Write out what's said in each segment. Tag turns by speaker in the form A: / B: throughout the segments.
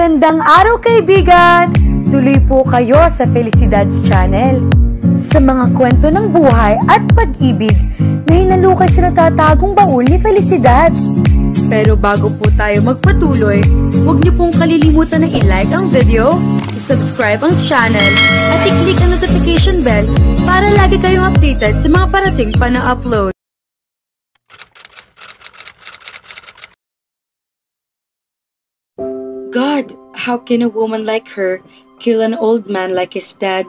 A: Magandang araw kaibigan! Tuloy po kayo sa Felicidad's Channel. Sa mga kwento ng buhay at pag-ibig na hinalukay sa natatagong baul ni Felicidad. Pero bago po tayo magpatuloy, huwag niyo pong kalilimutan na i-like ang video, i-subscribe ang channel, at i-click ang notification bell para lagi kayong updated sa mga parating pa na upload. God, how can a woman like her kill an old man like his dad?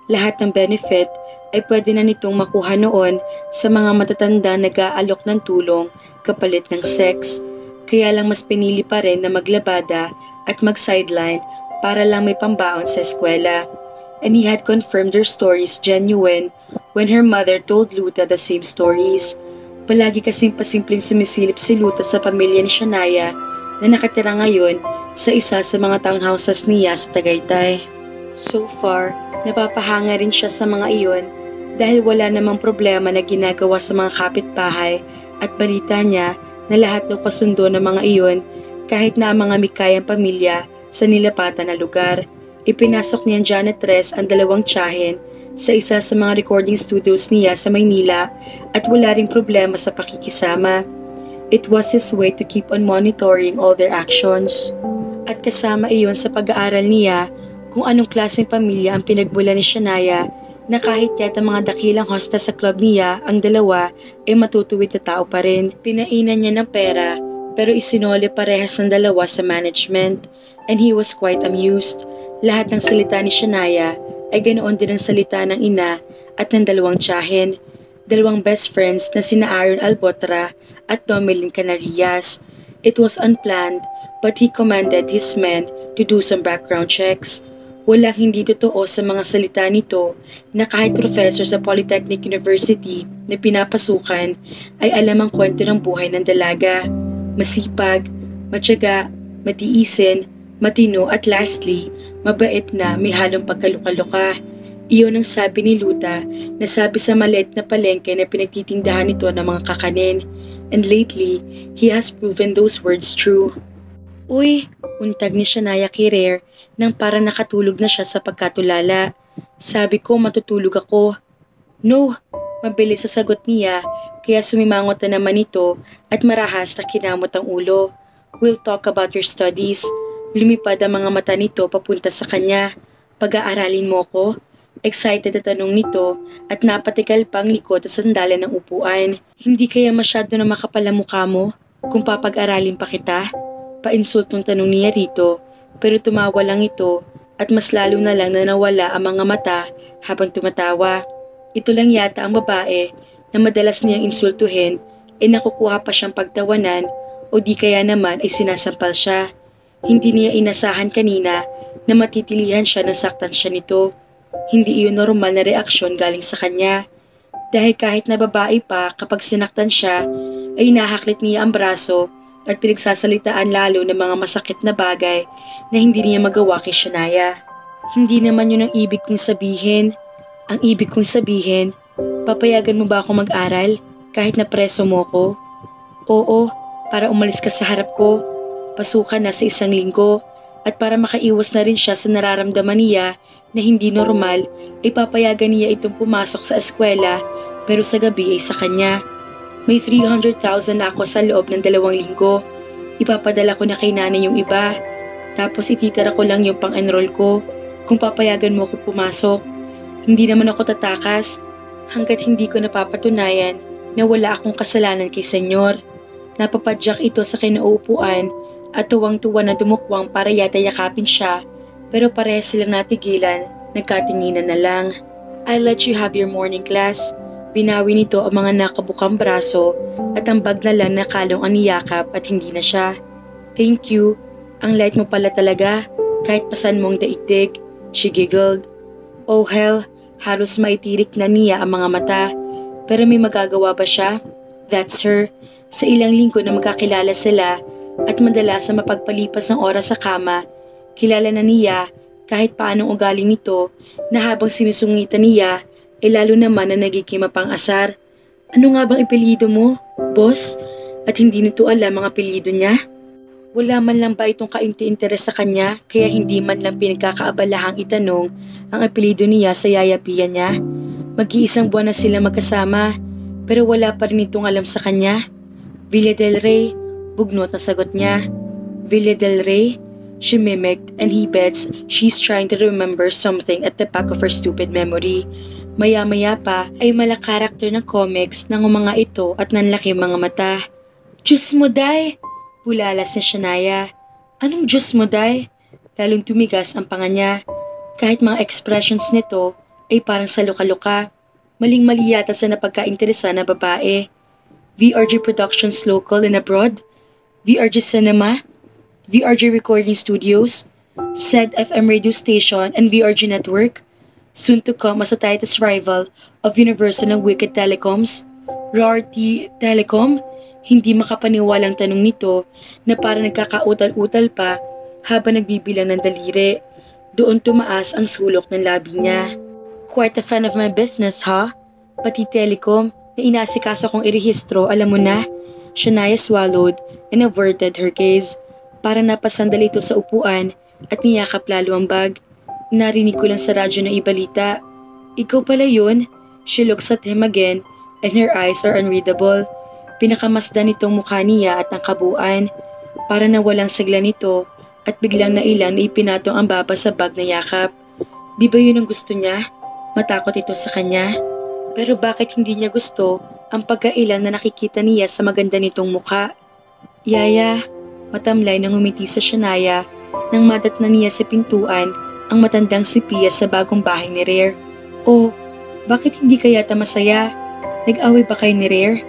A: Lahat ng benefit ay pwede na nitong makuha noon sa mga matatanda nag-aalok ng tulong kapalit ng sex. Kaya lang mas pinili pa rin na maglabada at mag-sideline para lang may pambaon sa eskwela. And he had confirmed her stories genuine when her mother told Luta the same stories. Palagi kasing pasimpleng sumisilip si Luta sa pamilya ni Shania na nakatira ngayon sa isa sa mga townhouses niya sa Tagaytay. So far, napapahanga rin siya sa mga iyon dahil wala namang problema na ginagawa sa mga kapitbahay at balita niya na lahat daw kasundo ng mga iyon kahit na ang mga mikayang pamilya sa nilapatan na lugar. Ipinasok niya janitress ang dalawang tiyahin sa isa sa mga recording studios niya sa Maynila at wala ring problema sa pakikisama. It was his way to keep on monitoring all their actions. At kasama iyon sa pag-aaral niya kung anong klaseng pamilya ang pinagmula ni Shania na kahit yata mga dakilang hosta sa club niya, ang dalawa ay matutuwid na tao pa rin. Pinainan niya ng pera pero isinole parehas ng dalawa sa management and he was quite amused. Lahat ng salita ni Shania ay ganoon din ang salita ng ina at ng dalawang tiyahin, dalawang best friends na sina Aaron Albotra at Domelin Canarias. It was unplanned but he commanded his men to do some background checks. Walang hindi totoo sa mga salita nito na kahit professor sa Polytechnic University na pinapasukan ay alam ang kwento ng buhay ng dalaga. Masipag, matyaga, matiisin, matino at lastly, mabait na may halong pagkaluka-luka. Iyon ang sabi ni Luta na sabi sa maliit na palengke na pinagtitindahan nito ng mga kakanin. And lately, he has proven those words true. Uy, untag ni Shania Kirer nang para nakatulog na siya sa pagkatulala. Sabi ko matutulog ako. No, mabilis sa sagot niya kaya sumimangot na naman ito at marahas na kinamot ang ulo. We'll talk about your studies. Lumipad ang mga mata nito papunta sa kanya. Pag-aaralin mo ko? Excited na tanong nito at napatikal pang likod sa sandalan ng upuan. Hindi kaya masyado na makapal ang mukha mo kung papag-aralin pa kita? Painsultong tanong niya rito pero tumawa lang ito at mas lalo na lang na nawala ang mga mata habang tumatawa. Ito lang yata ang babae na madalas niyang insultuhin ay nakukuha pa siyang pagtawanan o di kaya naman ay sinasampal siya. Hindi niya inasahan kanina na matitilihan siya na saktan siya nito. Hindi iyon normal na reaksyon galing sa kanya. Dahil kahit na babae pa kapag sinaktan siya, ay nahaklit niya ang braso at pinagsasalitaan lalo ng mga masakit na bagay na hindi niya magawa kay Shania. Hindi naman yun ang ibig kong sabihin. Ang ibig kong sabihin, papayagan mo ba ako mag-aral kahit na preso mo ko? Oo, para umalis ka sa harap ko. Pasukan na sa 1 linggo at para makaiwas na rin siya sa nararamdaman niya na hindi normal, ay papayagan niya itong pumasok sa eskwela pero sa gabi ay sa kanya. May 300,000 ako sa loob ng 2 linggo. Ipapadala ko na kay nanay yung iba. Tapos ititira ko lang yung pang-enroll ko kung papayagan mo ako pumasok. Hindi naman ako tatakas hanggat hindi ko napapatunayan na wala akong kasalanan kay senyor. Napapadyak ito sa kinauupuan at tuwang-tuwa na dumukwang para yata yakapin siya. Pero parehas silang natigilan, nagkatinginan na lang. I'll let you have your morning class. Binawi nito ang mga nakabukang braso at ang bag na lang nakalong ang niyakap at hindi na siya. Thank you. Ang light mo pala talaga, kahit pasan mong daigdig. She giggled. Oh hell, halos maitirik na niya ang mga mata. Pero may magagawa ba siya? That's her. Sa ilang linggo na magkakilala sila at madalas sa mapagpalipas ng oras sa kama, kilala na niya kahit paanong ugali nito na habang sinusungitan niya ay lalo naman na nagiging mapang-asar. Ano nga bang apelyido mo, boss? At hindi nito alam ang apelyido niya? Wala man lang ba itong kainti-interes sa kanya kaya hindi man lang pinagkakaabalahang itanong ang apelido niya sa yayapian niya? Mag-iisang buwan na sila magkasama pero wala pa rin itong alam sa kanya. Villa del Rey, bugnot na sagot niya. Villa del Rey? She mimicked and he bets she's trying to remember something at the back of her stupid memory. Maya-maya pa ay mala karakter ng comics ng mga ito at nanlaki mga mata. Diyos mo, Day! Bulalas ni Shania. Anong Diyos mo, Day? Lalong tumigas ang panga niya. Kahit mga expressions nito ay parang saluka-luka. Maling-mali yata sa napagkainteresa na babae. VRG Productions local and abroad? VRG Cinema? VRG Recording Studios? SED FM radio station and VRG Network? Soon to come as a tightest rival of Universal and Wicked Telecoms? Rarity Telecom? Hindi makapaniwalang tanong nito na parang nagkakautal-utal pa habang nagbibilang ng daliri. Doon tumaas ang sulok ng labi niya. Quite a fan of my business, ha? Pati telecom na inaasikaso kong irehistro, alam mo na? Shania swallowed and averted her gaze. Parang napasandal ito sa upuan at niyakap lalo ang bag. Narinig ko lang sa radyo na ibalita. Ikaw pala yun? She looks at him again and her eyes are unreadable. Pinakamasdan nitong mukha niya at ang kabuuan. Para nawalang sigla nito at biglang nailang na ipinatong ang baba sa bag na yakap. Di ba yun ang gusto niya? Matakot ito sa kanya. Pero bakit hindi niya gusto ang pagkailan na nakikita niya sa maganda nitong mukha? Yaya, matamlay nang umiti sa Shania nang madatna niya sa pintuan ang matandang si Pia sa bagong bahay ni Rare. Oh, bakit hindi kayata masaya? Nag-away ba kayo ni Rare?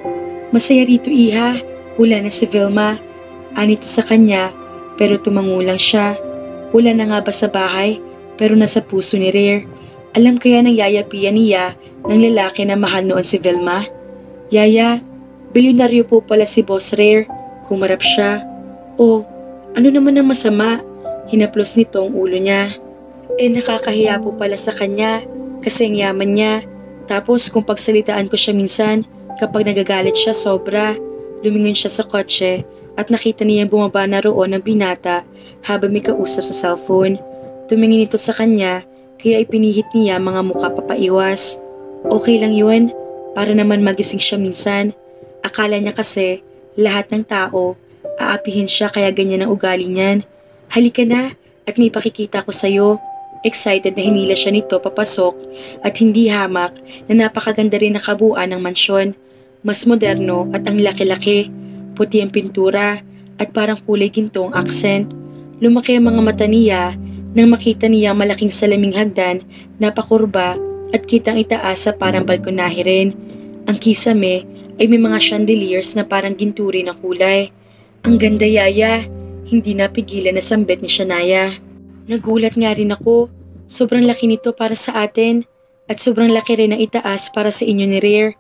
A: Masaya rito, iha. Wala na si Vilma. Anito sa kanya, pero tumangulang siya. Wala na nga ba sa bahay, pero nasa puso ni Rare. Alam kaya ng yayapian niya ng lalaki na mahal noon si Vilma? Yaya, bilyonaryo po pala si Boss Rare. Kumarap siya. Oh, ano naman ang masama? Hinaplos nito ang ulo niya. Nakakahiya po pala sa kanya kasi ang yaman niya. Tapos kung pagsalitaan ko siya minsan, kapag nagagalit siya sobra, lumingon siya sa kotse at nakita niyang bumaba na roon ng binata habang may kausap sa cellphone. Tumingin ito sa kanya kaya ipinihit niya mga mukha papaiwas. Okay lang yun, para naman magising siya minsan. Akala niya kasi lahat ng tao aapihin siya kaya ganyan ang ugali niyan. Halika na at may pakikita ko sa'yo. Excited na hinila siya nito papasok at hindi hamak na napakaganda rin na kabuuan ng mansyon. Mas moderno at ang laki-laki, puti ang pintura at parang kulay ginto ang accent. Lumaki ang mga mata niya nang makita niya malaking salaming hagdan na pakurba at kitang itaas sa parang balkonahe rin. Ang kisame ay may mga chandeliers na parang ginturi na kulay. Ang ganda, Yaya. Hindi napigilan na sambit ni Shania. Nagulat nga rin ako. Sobrang laki nito para sa atin at sobrang laki rin ang itaas para sa inyo ni Rare.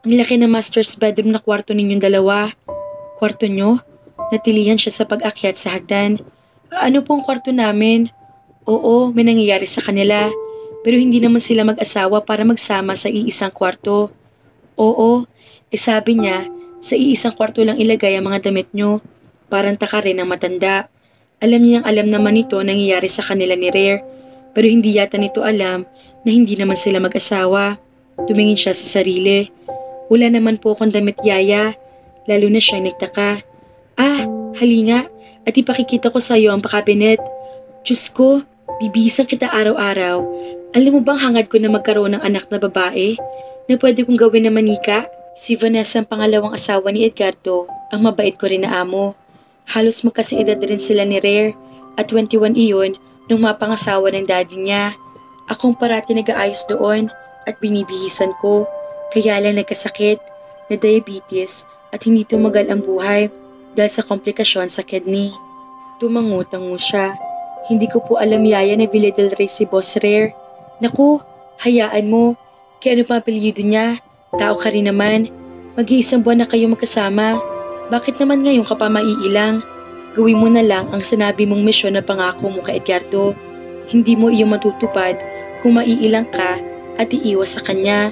A: Ang laki na master's bedroom na kwarto ninyong dalawa. Kwarto nyo? Natilihan siya sa pag-akyat sa hagdan. Ano pong kwarto namin? Oo, may nangyayari sa kanila. Pero hindi naman sila mag-asawa para magsama sa iisang kwarto. Oo, sabi niya, sa iisang kwarto lang ilagay ang mga damit nyo. Parang taka rin ang matanda. Alam niyang alam naman ito nangyayari sa kanila ni Rare. Pero hindi yata nito alam na hindi naman sila mag-asawa. Tumingin siya sa sarili. Wala naman po akong damit, Yaya. Lalo na siyang nagtaka. Halinga at ipakikita ko sa iyo ang pakabinet. Diyos ko, bibihisan kita araw-araw. Alam mo bang hangad ko na magkaroon ng anak na babae na pwede kong gawin na manika? Si Vanessa ang pangalawang asawa ni Edgardo, ang mabait ko rin na amo. Halos magkasiedad rin sila ni Rare at 21 iyon nung mapangasawa ng daddy niya. Akong parati nag-aayos doon at binibihisan ko. Kaya lang nagkasakit na diabetes at hindi tumagal ang buhay dahil sa komplikasyon sa kidney. Tumangutango siya. Hindi ko po alam, Yaya, na Villa del Rey si Boss Rare. Naku, hayaan mo. Kaya ano pa apelyido niya? Tao ka rin naman. Mag-iisang buwan na kayo magkasama. Bakit naman ngayon ka pa maiilang? Gawin mo na lang ang sinabi mong misyon na pangako mo kay Edgardo. Hindi mo iyon matutupad kung maiilang ka at iiwas sa kanya.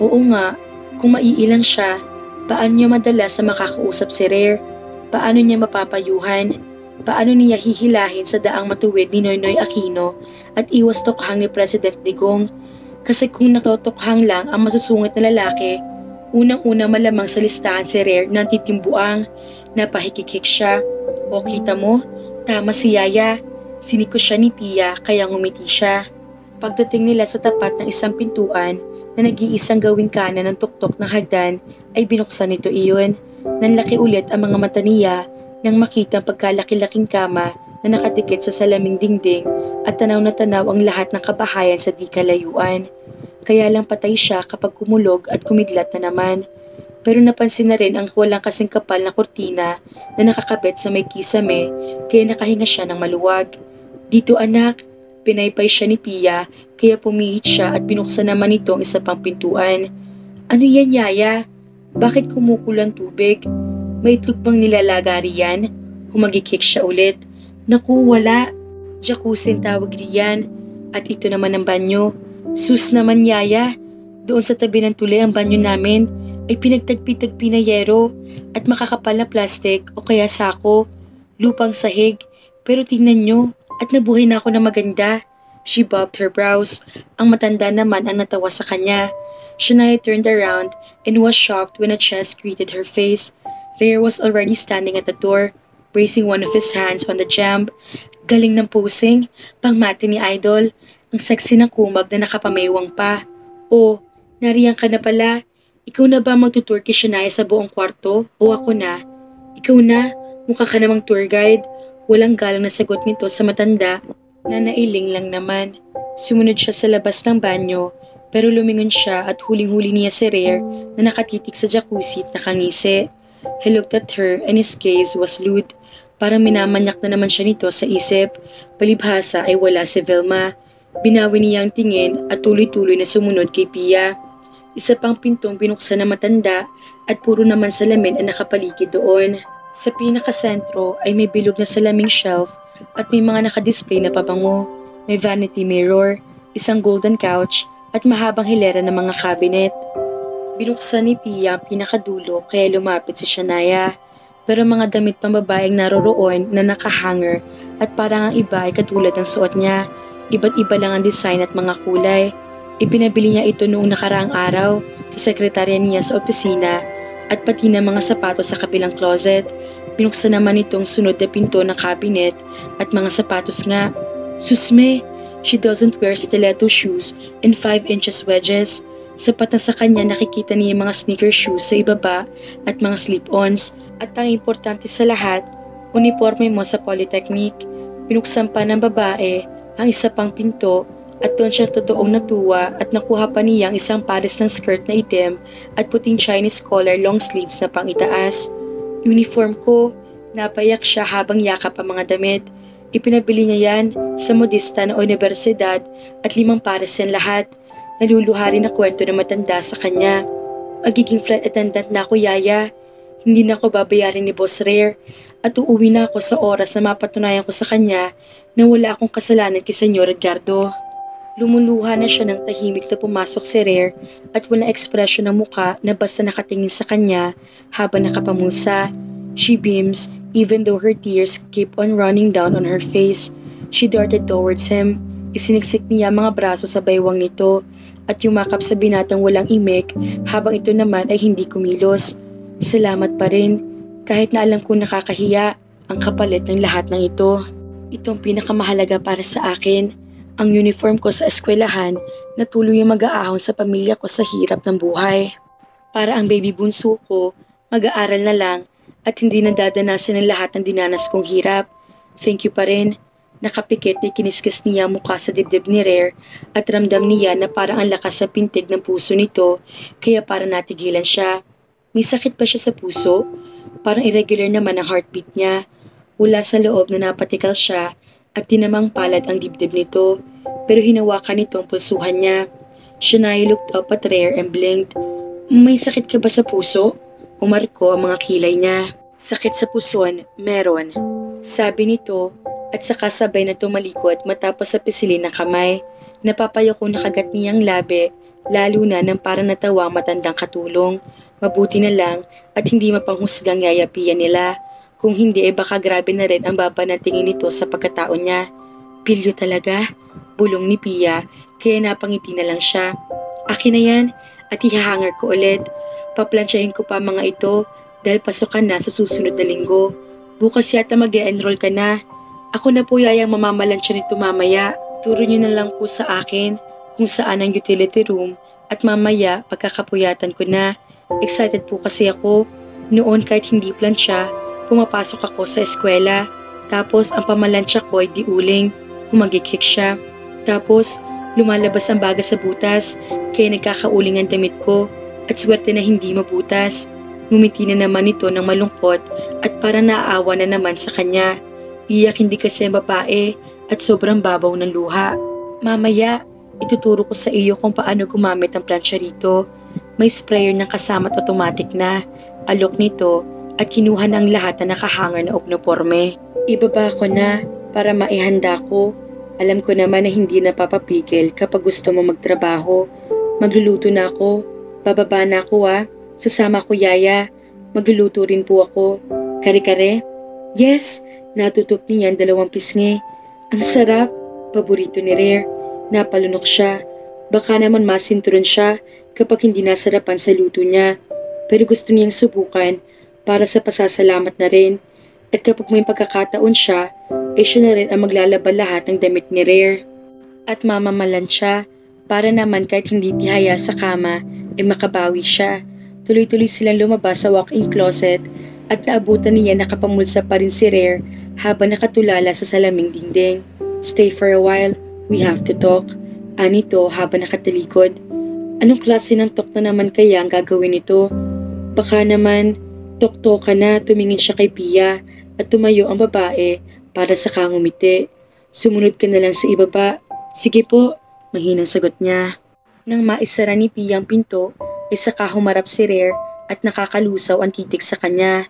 A: Oo nga, kung maiilang siya, paano niya madalas sa makakausap si Rare? Paano niya mapapayuhan? Paano niya hihilahin sa daang matuwid ni Noynoy Aquino at iwas tokhang ni President Digong? Kasi kung natotokhang lang ang masusungit na lalaki, unang-una malamang sa listahan si Rare na titimbuang, napahikikik siya. O kita mo, tama si Yaya, siniko siya ni Pia kaya ngumiti siya. Pagdating nila sa tapat ng isang pintuan na nag-iisang gawing kanan ng tuktok ng hagdan ay binuksan nito iyon. Nanlaki ulit ang mga mata niya nang makita ang pagkalaki-laking kama na nakatikit sa salaming dingding at tanaw na tanaw ang lahat ng kabahayan sa di kalayuan. Kaya lang patay siya kapag kumulog at kumidlat na naman. Pero napansin na rin ang walang kasing kapal na kurtina na nakakabit sa may kisame kaya nakahinga siya ng maluwag. Dito anak, pinaypay siya ni Pia kaya pumihit siya at binuksan naman ito ang isa pang pintuan. Ano yan Yaya? Bakit kumukulo ang tubig? May itlog bang nilalagari yan? Humagikik siya ulit. Naku, wala. Jacuzzi tawag riyan. At ito naman ang banyo. Sus naman Yaya. Doon sa tabi ng tulay ang banyo namin ay pinagtagpi-tagpi na yero at makakapal na plastic o kaya sako. Lupang sahig. Pero tingnan nyo at nabuhay na ako na maganda. She bobbed her brows. Ang matanda naman ang natawa sa kanya. Shania turned around and was shocked when a chest greeted her face. Rare was already standing at the door, bracing one of his hands on the jamb. Galing ng posing, pangmati ni Idol. Ang sexy ng kumag na nakapameywang pa. Oh, nariyan ka na pala. Ikaw na ba magtutour kay Shania sa buong kwarto? O ako na? Ikaw na? Mukha ka namang tour guide. Walang galang na sagot nito sa matanda na nailing lang naman. Sumunod siya sa labas ng banyo, pero lumingon siya at huling-huli niya si Rare na nakatitik sa jacuzzi at nakangisi. He looked at her and his gaze was lewd. Parang minamanyak na naman siya nito sa isip. Palibhasa ay wala si Velma. Binawi niya ang tingin at tuloy-tuloy na sumunod kay Pia. Isa pang pintong binuksan na matanda at puro naman salamin ang nakapaligid doon. Sa pinakasentro ay may bilog na salaming shelf at may mga nakadisplay na pabango. May vanity mirror, isang golden couch at mahabang hilera ng mga cabinet. Binuksan ni Pia ang pinakadulo kaya lumapit si Shania. Pero mga damit pambabaeng naroroon na nakahanger at parang ang iba ay katulad ng suot niya. Iba't iba lang ang design at mga kulay. Ipinabili niya ito noong nakaraang araw sa sekretarya niya sa opisina at pati na mga sapatos sa kabilang closet. Binuksan naman itong sunod na pinto ng cabinet at mga sapatos nga. Susme, she doesn't wear stiletto shoes and 5 inches wedges. Sapat na sa kanya nakikita niya yung mga sneaker shoes sa ibaba at mga slip-ons. At ang importante sa lahat, uniforme mo sa Polytechnic. Binuksan pa ng babae ang isa pang pinto at doon siya totoong natuwa at nakuha pa niya ang isang pares ng skirt na itim at puting Chinese collar long sleeves na pang itaas. Uniform ko, napayak siya habang yakap ang mga damit. Ipinabili niya yan sa modista ng universidad at 5 pares yan lahat. Naluluhari na kwento na matanda sa kanya. Magiging flight attendant na ako, Yaya. Hindi na ako babayarin ni Boss Rare at uuwi na ako sa oras na mapatunayan ko sa kanya na wala akong kasalanan kay Senyor Edgardo. Lumuluha na siya ng tahimik na pumasok si Rare at walang ekspresyon ng muka na basta nakatingin sa kanya habang nakapamusa. She beams even though her tears keep on running down on her face. She darted towards him. Isiniksik niya mga braso sa baywang nito at yumakap sa binatang walang imik habang ito naman ay hindi kumilos. Salamat pa rin, kahit na alam kong nakakahiya ang kapalit ng lahat ng ito. Itong pinakamahalaga para sa akin, ang uniform ko sa eskwelahan na tuloy yung mag-aahon sa pamilya ko sa hirap ng buhay. Para ang baby bunso ko, mag-aaral na lang at hindi na dadanasin ang lahat ng dinanas kong hirap. Thank you pa rin. Nakapikit na kiniskis niya mukha sa dibdib ni Rare at ramdam niya na parang ang lakas sa pintig ng puso nito kaya parang natigilan siya. May sakit ba siya sa puso? Parang irregular naman ang heartbeat niya. Wala sa loob na napatikal siya at tinamang palad ang dibdib nito pero hinawakan nito ang pulsuhan niya. Shania looked up at Rare and blinked. May sakit ka ba sa puso? Umarko ang mga kilay niya. Sakit sa puson, meron. Sabi nito at saka sabay na tumalikod matapos sa pisilin ng kamay. Napapayo kong nakagat niyang labi, lalo na nang parang natawa matandang katulong. Mabuti na lang at hindi mapanghusgang yayapian nila. Kung hindi ay baka grabe na rin ang baba na tingin nito sa pagkatao niya. Pilyo talaga, bulong ni Pia, kaya napangiti na lang siya. Akin na yan, at ihahanger ko ulit. Paplansyahin ko pa mga ito dahil pasokan na sa susunod na linggo. Bukas yata mag-e-enroll ka na. Ako na po yayang mamamalansya nito mamaya. Turo niyo na lang po sa akin kung saan ang utility room at mamaya pagkakapuyatan ko na. Excited po kasi ako. Noon kahit hindi plansya, pumapasok ako sa eskwela. Tapos ang pamalansya ko ay di uling. Humagikik siya. Tapos lumalabas ang baga sa butas kaya nagkakauling ang damit ko at swerte na hindi mabutas. Ngumiti na naman ito ng malungkot at parang naaawa na naman sa kanya. Iyak hindi kasi ang babae at sobrang babaw ng luha. Mamaya, ituturo ko sa iyo kung paano gumamit ang plansya rito. May sprayer ng kasama't automatic na. Alok nito at kinuha ng lahat na nakahanger na uniforme. Ibaba ko na para maihanda ko. Alam ko naman na hindi napapapigil kapag gusto mo magtrabaho. Magluluto na ako. Bababa na ako Sasama ko yaya. Magluluto rin po ako. Kare-kare? Yes, natutop niyan 2 pisngi. Ang sarap. Paborito ni Rare. Napalunok siya. Baka naman masinturon siya kapag hindi nasarapan sa luto niya. Pero gusto niyang subukan para sa pasasalamat na rin. At kapag may pagkakataon siya, siya na rin ang maglalaba lahat ng damit ni Rare. At mamamalan siya para naman kahit hindi tihaya sa kama, makabawi siya. Tuloy-tuloy silang lumabas sa walk-in closet at naabutan niya nakapamulsa pa rin si Rare habang nakatulala sa salaming dingding. Stay for a while, we have to talk. Anito habang nakatalikod. Anong klase ng talk na naman kaya ang gagawin nito? Baka naman, tok-tok ka na, tumingin siya kay Pia at tumayo ang babae para sa kangumiti. Sumunod ka na lang sa ibaba. Sige po, mahinang sagot niya. Nang maisara ni Pia ang pinto, saka humarap si Rare at nakakalusaw ang titik sa kanya.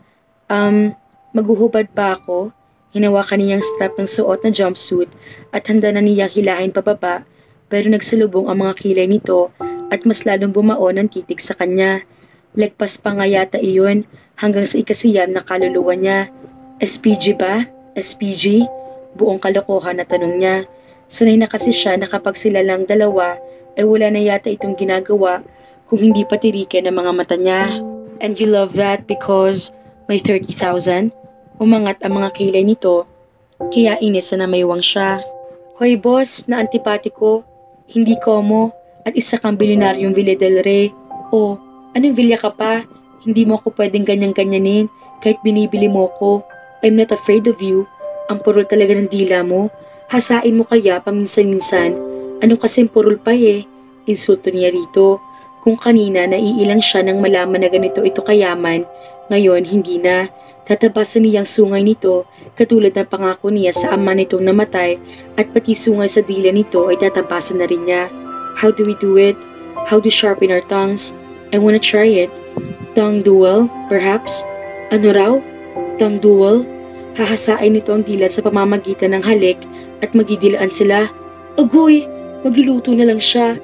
A: Maghuhubad ba ako? Hinawakan niyang strap ng suot na jumpsuit at handa na niyang hilahin pababa pero nagsalubong ang mga kilay nito at mas lalong bumaon ang titik sa kanya. Lagpas pa nga yata iyon hanggang sa ikasiyam na kaluluwa niya. SPG ba? SPG? Buong kalokohan na tanong niya. Sanay na kasi siya na kapag sila lang dalawa ay wala na yata itong ginagawa kung hindi patirikin ang mga mata niya. And you love that because may 30,000? Umangat ang mga kilay nito, kaya inis na namaywang siya. Hoy boss, na antipatiko, hindi komo, at isa kang bilyonaryong Villa del Rey. O, anong villa ka pa? Hindi mo ako pwedeng ganyan-ganyanin kahit binibili mo ko. I'm not afraid of you. Ang purol talaga ng dila mo. Hasain mo kaya paminsan-minsan. Ano kasing purol pa Insulto niya rito. Kung kanina naiilang siya nang malaman na ganito ito kayaman, ngayon hindi na. Tatabasan niyang sungay nito katulad ng pangako niya sa ama nitong namatay at pati sungay sa dila nito ay tatabasan na rin niya. How do we do it? How to sharpen our tongues? I wanna try it. Tongue duel, perhaps? Ano raw? Tongue duel? Hahasain nito ang dila sa pamamagitan ng halik at magidilaan sila. Agoy! Magluluto na lang siya.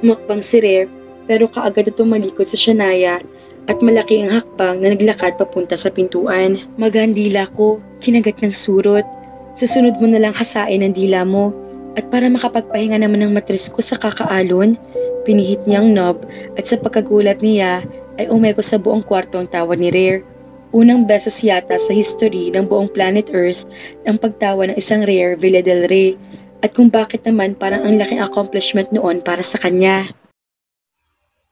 A: Humakbang si Rare pero kaagad na tumalikod sa Shania at malaki ang hakbang na naglakad papunta sa pintuan. Magandila ko, kinagat ng surot. Susunod mo na lang hasain ang dila mo. At para makapagpahinga naman ng matris ko sa kakaalon, pinihit niyang knob at sa pagkagulat niya ay umeko sa buong kwarto ang tawa ni Rare. Unang beses yata sa history ng buong planet Earth ang pagtawa ng isang Rare Villa del Rey at kung bakit naman parang ang laking accomplishment noon para sa kanya.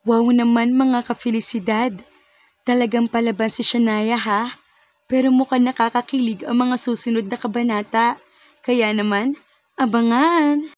A: Wow naman mga ka-felicidad. Talagang palaban si Shania ha? Pero mukhang nakakakilig ang mga susunod na kabanata. Kaya naman, abangan!